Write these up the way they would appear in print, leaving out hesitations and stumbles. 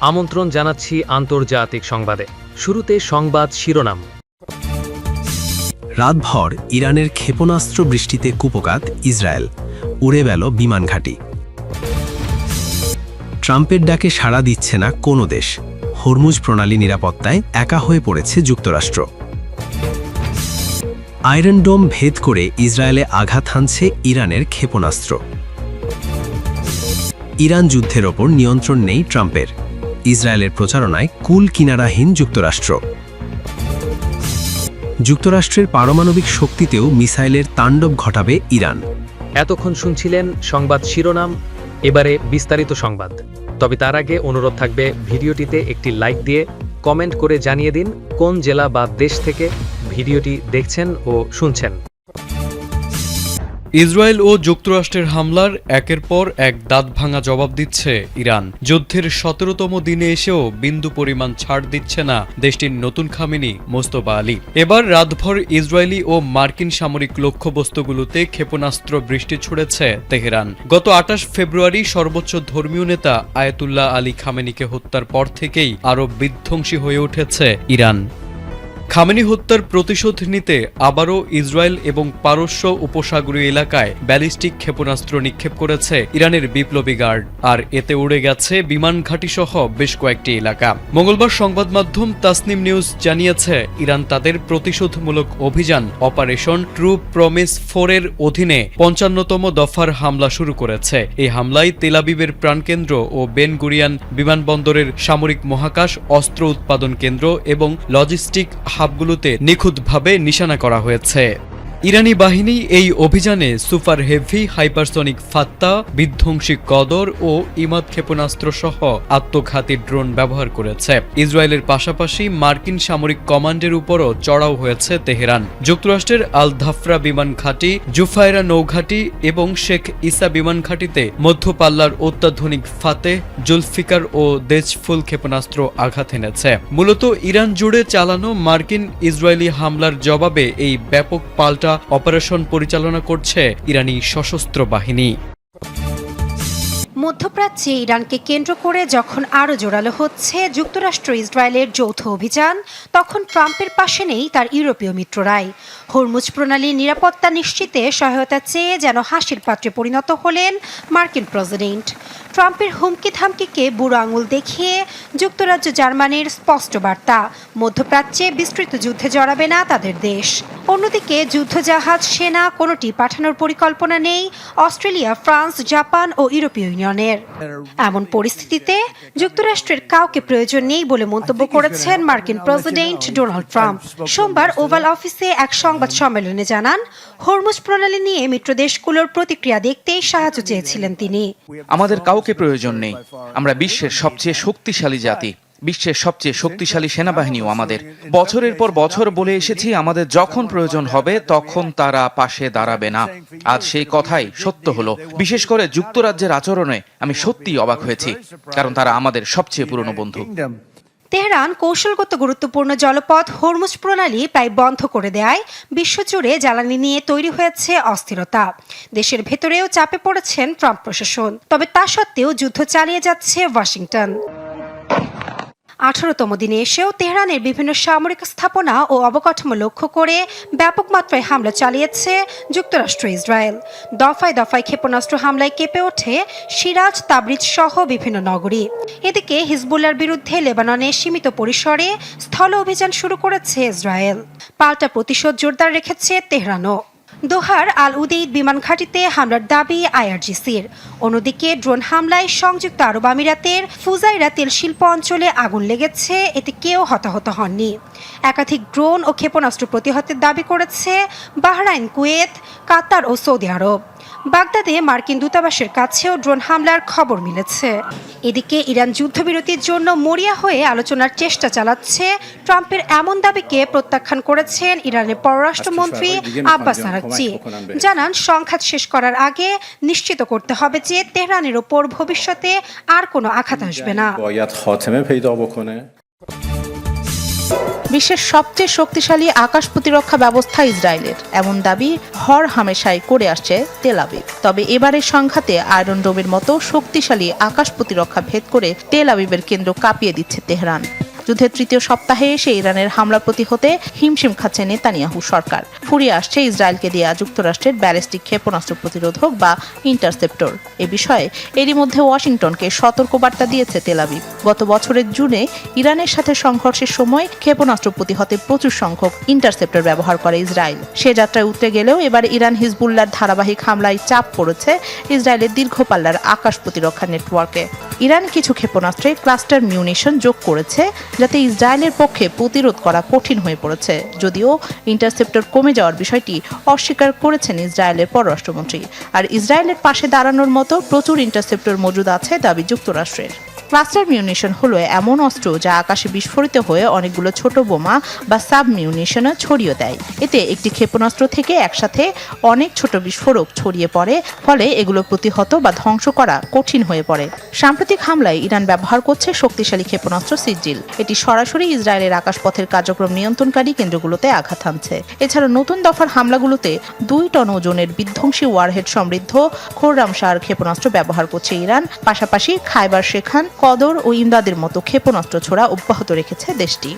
আমন্ত্রণ জানাচ্ছি আন্তর্জাতিক সংবাদে। শুরুতে সংবাদ শিরোনাম। রাতভর ইরানের ক্ষেপণাস্ত্র বৃষ্টিতে কুপোকাত ইসরায়েল, উড়ে গেল বিমান ঘাঁটি। ট্রাম্পের ডাকে সাড়া দিচ্ছে না কোনো দেশ, হরমুজ প্রণালী নিরাপত্তায় একা হয়ে পড়েছে যুক্তরাষ্ট্র। আয়রন ডোম ভেদ করে ইসরায়েলে আঘাত হানছে ইরানের ক্ষেপণাস্ত্র। ইরান যুদ্ধের ওপর নিয়ন্ত্রণ নেই ট্রাম্পের, ইসরায়েলের প্রচারণায় কুল কিনারাহীন যুক্তরাষ্ট্র। যুক্তরাষ্ট্রের পারমাণবিক শক্তিতেও মিসাইলের তাণ্ডব ঘটাবে ইরান। এতক্ষণ শুনছিলেন সংবাদ শিরোনাম, এবারে বিস্তারিত সংবাদ। তবে তার আগে অনুরোধ থাকবে ভিডিওটিতে একটি লাইক দিয়ে কমেন্ট করে জানিয়ে দিন কোন জেলা বা দেশ থেকে ভিডিওটি দেখছেন ও শুনছেন। ইসরায়েল ও যুক্তরাষ্ট্রের হামলার একের পর এক দাঁতভাঙা জবাব দিচ্ছে ইরান। যুদ্ধের ১৭তম দিনে এসেও বিন্দু পরিমাণ ছাড় দিচ্ছে না দেশটির নতুন খামেনি মোস্তফা আলী। এবার রাতভর ইসরায়েলি ও মার্কিন সামরিক লক্ষ্যবস্তুগুলোতে ক্ষেপণাস্ত্র বৃষ্টি ছুড়েছে তেহরান। গত ২৮ ফেব্রুয়ারি সর্বোচ্চ ধর্মীয় নেতা আয়াতুল্লাহ আলী খামেনিকে হত্যার পর থেকেই আরও বিধ্বংসী হয়ে উঠেছে ইরান। খামেনি হত্যার প্রতিশোধ নিতে আবারও ইসরায়েল এবং পারস্য উপসাগরীয় এলাকায় ব্যালিস্টিক ক্ষেপণাস্ত্র নিক্ষেপ করেছে ইরানের বিপ্লবী গার্ড, আর এতে উড়ে গেছে বিমান ঘাঁটিসহ বেশ কয়েকটি এলাকা। মঙ্গলবার সংবাদ মাধ্যম তাসনিম নিউজ জানিয়েছে, ইরান তাদের প্রতিশোধমূলক অভিযান অপারেশন ট্রু প্রমিস 4 এর অধীনে ৫৫তম দফার হামলা শুরু করেছে। এই হামলায় তেল আবিবের প্রাণকেন্দ্র ও বেন গুরিয়ান বিমানবন্দরের সামরিক মহাকাশ, অস্ত্র উৎপাদন কেন্দ্র এবং লজিস্টিক হাবগুলোতে নিখুঁতভাবে নিশানা করা হয়েছে। ইরানি বাহিনী এই অভিযানে সুপার হেভি হাইপারসনিক ফাত্তা, বিধ্বংসী কদর ও ইমাদ ক্ষেপণাস্ত্র সহ আত্মঘাতী ড্রোন ব্যবহার করেছে। ইসরায়েলের পাশাপাশি মার্কিন সামরিক কমান্ডের উপরও চড়াও হয়েছে তেহরান। যুক্তরাষ্ট্রের আল ধাফরা বিমান ঘাঁটি, জুফায়রা নৌঘাঁটি এবং শেখ ইসা বিমান ঘাঁটিতে মধ্যপাল্লার অত্যাধুনিক ফাতেহ, জুলফিকার ও দেজফুল ক্ষেপণাস্ত্র আঘাত এনেছে। মূলত ইরান জুড়ে চালানো মার্কিন ইসরায়েলি হামলার জবাবে এই ব্যাপক পাল্টা অপারেশন পরিচালনা করছে ইরানি সশস্ত্র বাহিনী। মধ্যপ্রাচ্যে ইরানকে কেন্দ্র করে যখন আরও জোরালো হচ্ছে যুক্তরাষ্ট্র ইসরায়েলের যৌথ অভিযান, তখন ট্রাম্পের পাশে নেই তার ইউরোপীয় মিত্ররাই। হরমুজ প্রণালীর নিরাপত্তা নিশ্চিতে সহায়তা চেয়ে যেন হাসির পাত্রে পরিণত হলেন মার্কিন প্রেসিডেন্ট। ট্রাম্পের হুমকি থামকিকে বুড়ো আঙুল দেখিয়ে যুক্তরাজ্য জার্মানির স্পষ্ট বার্তা, মধ্যপ্রাচ্যে বিস্তৃত যুদ্ধে জড়াবে না তাদের দেশ। অন্যদিকে যুদ্ধজাহাজ, সেনা কোনোটি পাঠানোর পরিকল্পনা নেই অস্ট্রেলিয়া, ফ্রান্স, জাপান ও ইউরোপীয় ইউনিয়নের। এমন পরিস্থিতিতে যুক্তরাষ্ট্রের কাউকে প্রয়োজন নেই বলে মন্তব্য করেছেন মার্কিন প্রেসিডেন্ট ডোনাল্ড ট্রাম্প। সোমবার ওভাল অফিসে এক সংবাদ সম্মেলনে জানান, হরমুজ প্রণালী নিয়ে মিত্র দেশগুলোর প্রতিক্রিয়া দেখতেই সাহায্য চেয়েছিলেন তিনি। আমাদের কাউকে প্রয়োজন নেই। আমরা বিশ্বের সবচেয়ে শক্তিশালী জাতি, বিশ্বের সবচেয়ে শক্তিশালী সেনাবাহিনীও আমাদের। বছরের পর বছর বলে এসেছি, আমাদের যখন প্রয়োজন হবে তখন তারা পাশে দাঁড়াবে না। আজ সেই কথাই সত্য হলো। বিশেষ করে যুক্তরাজ্যের আচরণে আমি সত্যিই অবাক হয়েছি, কারণ তারা আমাদের সবচেয়ে পুরনো বন্ধু। তেহরান কৌশলগত গুরুত্বপূর্ণ জলপথ হরমুজ প্রণালী প্রায় বন্ধ করে দেয় বিশ্বজুড়ে জ্বালানি নিয়ে তৈরি হয়েছে অস্থিরতা। দেশের ভেতরেও চাপে পড়েছেন ট্রাম্প প্রশাসন। তবে তা সত্ত্বেও যুদ্ধ চালিয়ে যাচ্ছে ওয়াশিংটন। 18তম দিনে এসেও তেহরানের বিভিন্ন সামরিক স্থাপনা ও অবকাঠামো লক্ষ্য করে ব্যাপক মাত্রায় হামলা চালিয়েছে যুক্তরাষ্ট্র ইসরায়েল। দফায় দফায় ক্ষেপণাস্ত্র হামলায় কেঁপে ওঠে সিরাজ, তাবরিজ সহ বিভিন্ন নগরী। এদিকে হিজবুল্লার বিরুদ্ধে লেবাননে সীমিত পরিসরে স্থল অভিযান শুরু করেছে ইসরায়েল। পাল্টা প্রতিশোধ জোরদার রেখেছে তেহরানও। দোহার আল উদেইদ বিমান ঘাঁটিতে হামলার দাবি আইআরজিসির। অন্যদিকে ড্রোন হামলায় সংযুক্ত আরব আমিরাতের ফুজাইরা তেল শিল্প অঞ্চলে আগুন লেগেছে, এতে কেউ হতাহত হননি। একাধিক ড্রোন ও ক্ষেপণাস্ত্র প্রতিহতের দাবি করেছে বাহরাইন, কুয়েত, কাতার ও সৌদি আরব। বাগদাদে মার্কিন দূতাবাসের কাছেও ড্রোন হামলার খবর মিলেছে। এদিকে ইরান যুদ্ধবিরতির জন্য মরিয়া হয়ে আলোচনার চেষ্টা চালাচ্ছে। ট্রাম্পের এমন দাবিকে প্রত্যাখ্যান করেছেন ইরানের পররাষ্ট্রমন্ত্রী আব্বাস আরাগচি। জানান, সংঘাত শেষ করার আগে নিশ্চিত করতে হবে যে তেহরানের ওপর ভবিষ্যতে আর কোনো আঘাত আসবে না। বিশ্বের সবচেয়ে শক্তিশালী আকাশ প্রতিরক্ষা ব্যবস্থা ইসরায়েলের, এমন দাবি হর হামেশাই করে আসছে তেল আবিব। তবে এবারের সংঘাতে আয়রন ডোমের মতো শক্তিশালী আকাশ প্রতিরক্ষা ভেদ করে তেল আবিবের কেন্দ্র কাঁপিয়ে দিচ্ছে তেহরান। যুদ্ধের তৃতীয় সপ্তাহে এসে ইরানের হামলা প্রতিহতে হিমশিম খাচ্ছে নেতানিয়াহু সরকার। ফুরিয়ে আসছে ইসরায়েলকে দেয়া যুক্তরাষ্ট্রের ব্যালিস্টিক ক্ষেপণাস্ত্র প্রতিরোধক বা ইন্টারসেপ্টর। এ বিষয়ে এরই মধ্যে ওয়াশিংটনকে সতর্কবার্তা দিয়েছে তেল আবিব। গত বছরের জুনে ইরানের সাথে সংঘর্ষের সময় ক্ষেপণাস্ত্র প্রতিহতে প্রচুর সংখ্যক ইন্টারসেপ্টর ব্যবহার করে ইসরায়েল। সে যাত্রায় উতরে গেলেও এবার ইরান হিজবুল্লাহর ধারাবাহিক হামলায় চাপ পড়েছে ইসরায়েলের দীর্ঘপাল্লার আকাশ প্রতিরক্ষা নেটওয়ার্কে। ইরান কিছু ক্ষেপণাস্ত্রে ক্লাস্টার মিউনিশন যোগ করেছে, যাতে ইসরায়েলের পক্ষে প্রতিরোধ করা কঠিন হয়ে পড়েছে। যদিও ইন্টারসেপ্টর কমে যাওয়ার বিষয়টি অস্বীকার করেছেন ইসরায়েলের পররাষ্ট্রমন্ত্রী। আর ইসরায়েলের পাশে দাঁড়ানোর মতো প্রচুর ইন্টারসেপ্টর মজুদ আছে দাবি যুক্তরাষ্ট্রের। ক্লাস্টার মিউনিশন হলো এমন অস্ত্র যা আকাশে বিস্ফোরিত হয়ে অনেকগুলো ছোট বোমা বা সাব মিউনিশনও ছড়িয়ে দেয়। এতে একটি ক্ষেপণাস্ত্র থেকে একসাথে অনেক ছোট বিস্ফোরক ছড়িয়ে পড়ে, ফলে এগুলো প্রতিহত বা ধ্বংস করা কঠিন হয়ে পড়ে। সাম্প্রতিক হামলায় ইরান ব্যবহার করছে শক্তিশালী ক্ষেপণাস্ত্র সিজিল। এটি সরাসরি ইসরায়েলের আকাশপথের কার্যক্রম নিয়ন্ত্রণকারী কেন্দ্রগুলোতে আঘাত হানছে। এছাড়া নতুন দফার হামলাগুলোতে 2 টন ওজনের বিধ্বংসী ওয়ারহেড সমৃদ্ধ খোররামশার ক্ষেপণাস্ত্র ব্যবহার করছে ইরান। পাশাপাশি খাইবার শেখান, কদর ও ইমদাদের মতো ক্ষেপণাস্ত্র ছোড়া অব্যাহত রেখেছে দেশটি।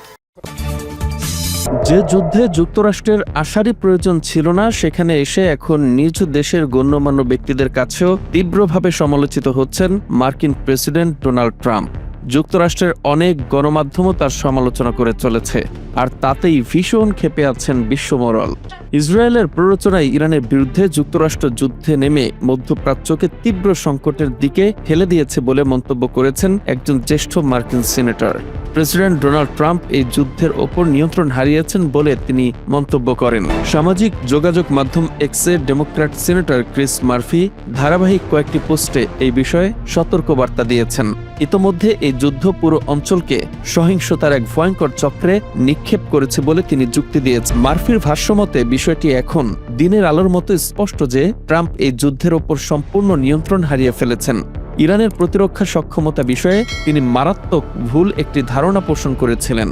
যে যুদ্ধে যুক্তরাষ্ট্রের আসারই প্রয়োজন ছিল না, সেখানে এসে এখন নিজ দেশের গণ্যমান্য ব্যক্তিদের কাছেও তীব্রভাবে সমালোচিত হচ্ছেন মার্কিন প্রেসিডেন্ট ডোনাল্ড ট্রাম্প। যুক্তরাষ্ট্রের অনেক গণমাধ্যমও তার সমালোচনা করে চলেছে, আর তাতেই ভীষণ ক্ষেপে আছেন বিশ্বমোড়ল। ইসরায়েলের প্ররোচনায় ইরানের বিরুদ্ধে যুক্তরাষ্ট্র যুদ্ধে নেমে মধ্যপ্রাচ্যকে তীব্র সংকটের দিকে ঠেলে দিয়েছে বলে মন্তব্য করেছেন একজন জ্যেষ্ঠ মার্কিন সিনেটর। প্রেসিডেন্ট ডোনাল্ড ট্রাম্প এই যুদ্ধের ওপর নিয়ন্ত্রণ হারিয়েছেন বলে তিনি মন্তব্য করেন। সামাজিক যোগাযোগ মাধ্যম এক্সে ডেমোক্র্যাট সিনেটর ক্রিস মার্ফি ধারাবাহিক কয়েকটি পোস্টে এই বিষয়ে সতর্কবার্তা দিয়েছেন। ইতোমধ্যে এই যুদ্ধ পুরো অঞ্চলকে সহিংসতার এক ভয়ঙ্কর চক্রে নিক্ষেপ করেছে বলে তিনি যুক্তি দিয়েছেন। মার্ফির ভাষ্যমতে বিষয়টি এখন দিনের আলোর মতো স্পষ্ট যে ট্রাম্প এই যুদ্ধের ওপর সম্পূর্ণ নিয়ন্ত্রণ হারিয়ে ফেলেছেন। ইরানের প্রতিরক্ষা সক্ষমতা বিষয়ে তিনি মারাত্মক ভুল একটি ধারণা পোষণ করেছিলেন,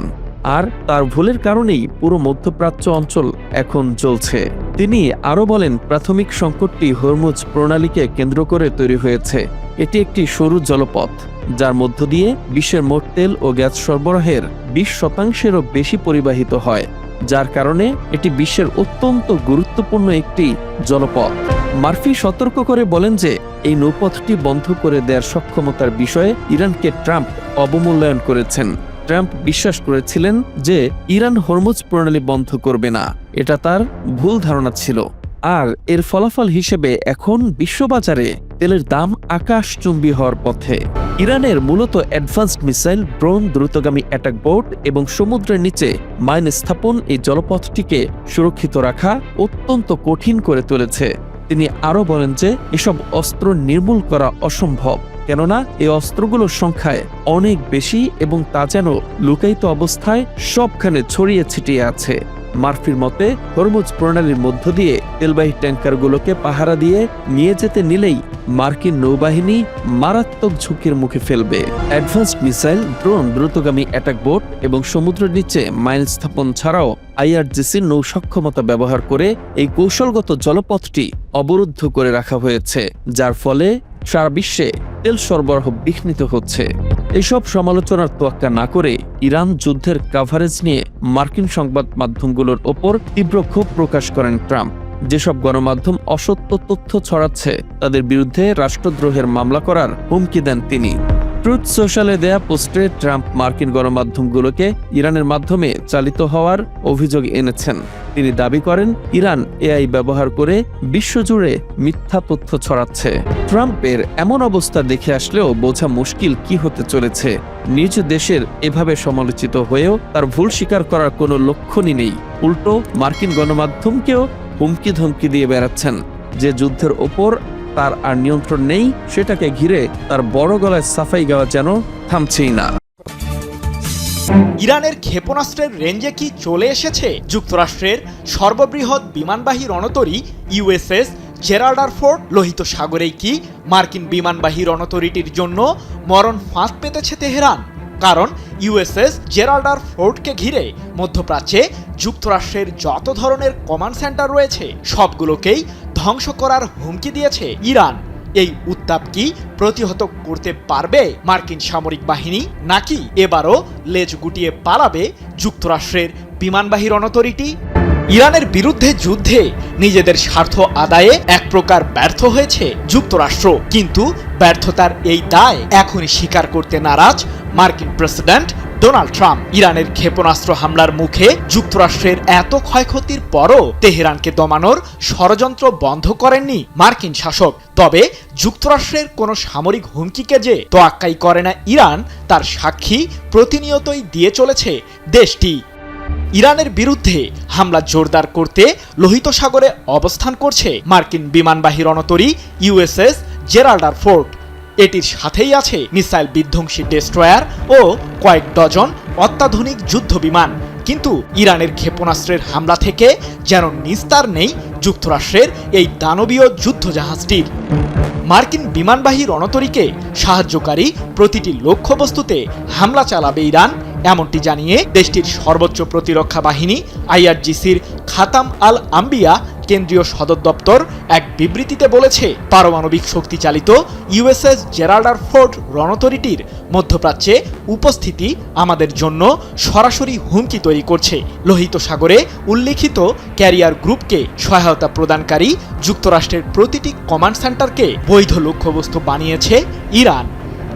আর তার ভুলের কারণেই পুরো মধ্যপ্রাচ্য অঞ্চল এখন জ্বলছে। তিনি আরও বলেন, প্রাথমিক সংকটটি হরমুজ প্রণালীকে কেন্দ্র করে তৈরি হয়েছে। এটি একটি সরু জলপথ যার মধ্য দিয়ে বিশ্বের মোট তেল ও গ্যাস সরবরাহের 20%-এরও বেশি পরিবাহিত হয়, যার কারণে এটি বিশ্বের অত্যন্ত গুরুত্বপূর্ণ একটি জলপথ। মার্ফি সতর্ক করে বলেন যে এই নৌপথটি বন্ধ করে দেওয়ার সক্ষমতার বিষয়ে ইরানকে ট্রাম্প অবমূল্যায়ন করেছেন। ট্রাম্প বিশ্বাস করেছিলেন যে ইরান হরমুজ প্রণালী বন্ধ করবে না, এটা তার ভুল ধারণা ছিল। আর এর ফলাফল হিসেবে এখন বিশ্ববাজারে তেলের দাম আকাশচুম্বী হওয়ার পথে। ইরানের মূলত অ্যাডভান্সড মিসাইল, ড্রোন, দ্রুতগামী অ্যাটাক বোট এবং সমুদ্রের নিচে মাইন স্থাপন এই জলপথটিকে সুরক্ষিত রাখা অত্যন্ত কঠিন করে তুলেছে। তিনি আরও বলেন যে এসব অস্ত্র নির্মূল করা অসম্ভব, কেননা এই অস্ত্রগুলোর সংখ্যায় অনেক বেশি এবং তা যেন লুকায়িত অবস্থায় সবখানে ছড়িয়ে ছিটিয়ে আছে। মার্ফির মতে হরমুজ প্রণালীর মধ্য দিয়ে তেলবাহী ট্যাঙ্কারগুলোকে পাহারা দিয়ে নিয়ে যেতে নিলেই মার্কিন নৌবাহিনী মারাত্মক ঝুঁকির মুখে ফেলবে। অ্যাডভান্সড মিসাইল, ড্রোন, দ্রুতগামী অ্যাটাক বোট এবং সমুদ্রের নিচে মাইন স্থাপন ছাড়াও আইআরজিসির নৌ সক্ষমতা ব্যবহার করে এই কৌশলগত জলপথটি অবরুদ্ধ করে রাখা হয়েছে, যার ফলে সারা বিশ্বে তেল সরবরাহ বিঘ্নিত হচ্ছে। এসব সমালোচনার তোয়াক্কা না করে ইরান যুদ্ধের কাভারেজ নিয়ে মার্কিন সংবাদ মাধ্যমগুলোর ওপর তীব্র ক্ষোভ প্রকাশ করেন ট্রাম্প। যেসব গণমাধ্যম অসত্য তথ্য ছড়াচ্ছে তাদের বিরুদ্ধে রাষ্ট্রদ্রোহের মামলা করার হুমকি দেন তিনি। ট্রুথ সোশ্যালে দেয়া পোস্টে ট্রাম্প মার্কিন গণমাধ্যমগুলোকে ইরানের মাধ্যমে চালিত হওয়ার অভিযোগ এনেছেন। তিনি দাবি করেন ইরান এআই ব্যবহার করে বিশ্বজুড়ে মিথ্যা তথ্য ছড়াচ্ছে। ট্রাম্পের এমন অবস্থা দেখে আসলেও বোঝা মুশকিল কি হতে চলেছে। নিজ দেশের এভাবে সমালোচিত হয়েও তার ভুল স্বীকার করার কোনো লক্ষণই নেই, উল্টো মার্কিন গণমাধ্যমকেও হুমকি ধমকি দিয়ে বেড়াচ্ছেন। যে যুদ্ধের ওপর তার আর নিয়ন্ত্রণ নেই, সেটাকে ঘিরে তার বড় গলায় সাফাই গাওয়া যেন থামছেই না। ইরানের ক্ষেপণাস্ত্রের রেঞ্জে কি চলে এসেছে যুক্তরাষ্ট্রের সর্ববৃহৎ বিমানবাহী রণতরী ইউএসএস জেরাল্ড আর ফোর্ড? লোহিত সাগরেই কি মার্কিন বিমানবাহী রণতরীটির জন্য মরণ ফাঁদ পেতেছে তেহরান? কারণ ইউএসএস জেরাল্ড ফোর্ডকে ঘিরে মধ্যপ্রাচ্যে যুক্তরাষ্ট্রের যত ধরনের কমান্ড সেন্টার রয়েছে সবগুলোকেই ধ্বংস করার হুমকি দিয়েছে ইরান। এই উত্তাপ কি প্রতিহত করতে পারবে মার্কিন সামরিক বাহিনী, নাকি এবারও লেজ গুটিয়ে পালাবে যুক্তরাষ্ট্রের বিমানবাহী রণতরীটি? ইরানের বিরুদ্ধে যুদ্ধে নিজেদের স্বার্থ আদায়ে এক প্রকার ব্যর্থ হয়েছে যুক্তরাষ্ট্র, কিন্তু ব্যর্থতার এই দায় এখনই স্বীকার করতে নারাজ মার্কিন প্রেসিডেন্ট ডোনাল্ড ট্রাম্প। ইরানের ক্ষেপণাস্ত্র হামলার মুখে যুক্তরাষ্ট্রের এত ক্ষয়ক্ষতির পরও তেহরানকে দমানোর ষড়যন্ত্র বন্ধ করেননি মার্কিন শাসক। তবে যুক্তরাষ্ট্রের কোনো সামরিক হুমকিকে যে তোয়াক্কাই করে না ইরান, তার সাক্ষী প্রতিনিয়তই দিয়ে চলেছে দেশটি। ইরানের বিরুদ্ধে হামলা জোরদার করতে লোহিত সাগরে অবস্থান করছে মার্কিন বিমানবাহী রণতরী ইউএসএস জেরাল্ড ফোর্ড। এটির সাথেই আছে মিসাইল বিধ্বংসী ডেস্ট্রয়ার ও কয়েক ডজন অত্যাধুনিক যুদ্ধ বিমান। কিন্তু ইরানের ক্ষেপণাস্ত্রের হামলা থেকে যেন নিস্তার নেই যুক্তরাষ্ট্রের এই দানবীয় যুদ্ধজাহাজটির। মার্কিন বিমানবাহী রণতরীকে সাহায্যকারী প্রতিটি লক্ষ্যবস্তুতে হামলা চালাবে ইরান, এমনটি জানিয়ে দেশটির সর্বোচ্চ প্রতিরক্ষা বাহিনী আইআরজিসির খাতাম আল আম্বিয়া কেন্দ্রীয় সদর দপ্তর এক বিবৃতিতে বলেছে, পারমাণবিক শক্তি চালিত ইউএসএস জেরাল্ড ফোর্ড রণতরীটির মধ্যপ্রাচ্যে উপস্থিতি আমাদের জন্য সরাসরি হুমকি তৈরি করছে। লোহিত সাগরে উল্লেখিত ক্যারিয়ার গ্রুপকে সহায়তা প্রদানকারী যুক্তরাষ্ট্রের প্রতিটি কমান্ড সেন্টারকে বৈধ লক্ষ্যবস্তু বানিয়েছে ইরান।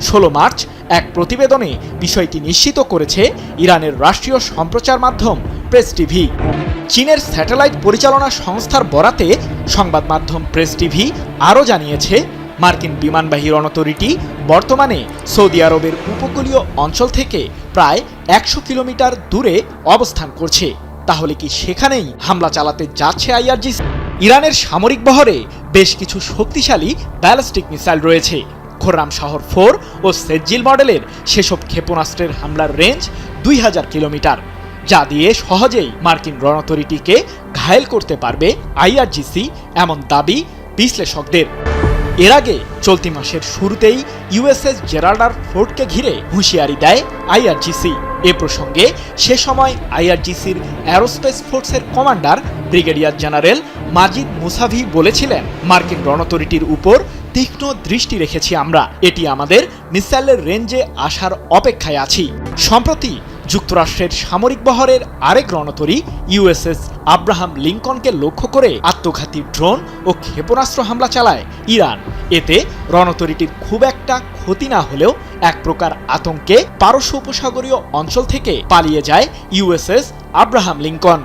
16 মার্চ এক প্রতিবেদনে বিষয়টি নিশ্চিত করেছে ইরানের রাষ্ট্রীয় সম্প্রচার মাধ্যম প্রেস টিভি। চীনের স্যাটেলাইট পরিচালনা সংস্থার বরাতে সংবাদ মাধ্যম প্রেস টিভি আরও জানিয়েছে, মার্কিন বিমানবাহী রণতরীটি বর্তমানে সৌদি আরবের উপকূলীয় অঞ্চল থেকে প্রায় 100 কিলোমিটার দূরে অবস্থান করছে। তাহলে কি সেখানেই হামলা চালাতে যাচ্ছে আইআরজিসি? ইরানের সামরিক বহরে বেশ কিছু শক্তিশালী ব্যালিস্টিক মিসাইল রয়েছে। খোররাম শহর 4 ও সেজ্জিল মডেলের সেসব ক্ষেপণাস্ত্রের হামলার রেঞ্জ 2000 কিলোমিটার, যা দিয়ে সহজেই মার্কিন রণতরীটিকে ঘায়েল করতে পারবে আইআরজিসি, এমন দাবি বিশ্লেষকদের। এর আগে চলতি মাসের শুরুতেই ইউএসএস জেরাল্ড ফোর্ডকে ঘিরে হুঁশিয়ারি দেয় আইআরজিসি। এ প্রসঙ্গে সে সময় আইআরজিসির অ্যারোস্পেস ফোর্সের কমান্ডার ব্রিগেডিয়ার জেনারেল মাজিদ মুসাভি বলেছিলেন, মার্কিন রণতরীটির উপর তীক্ষ্ণ দৃষ্টি রেখেছি আমরা, এটি আমাদের মিসাইলের রেঞ্জে আসার অপেক্ষায় আছি। সম্প্রতি যুক্তরাষ্ট্রের সামরিক বহরের আরেক রণতরী ইউএসএস আব্রাহাম লিঙ্কনকে লক্ষ্য করে আত্মঘাতী ড্রোন ও ক্ষেপণাস্ত্র হামলা চালায় ইরান। এতে রণতরীটির খুব একটা ক্ষতি না হলেও এক প্রকার আতঙ্কে পারস্য উপসাগরীয় অঞ্চল থেকে পালিয়ে যায় ইউএসএস আব্রাহাম লিঙ্কন।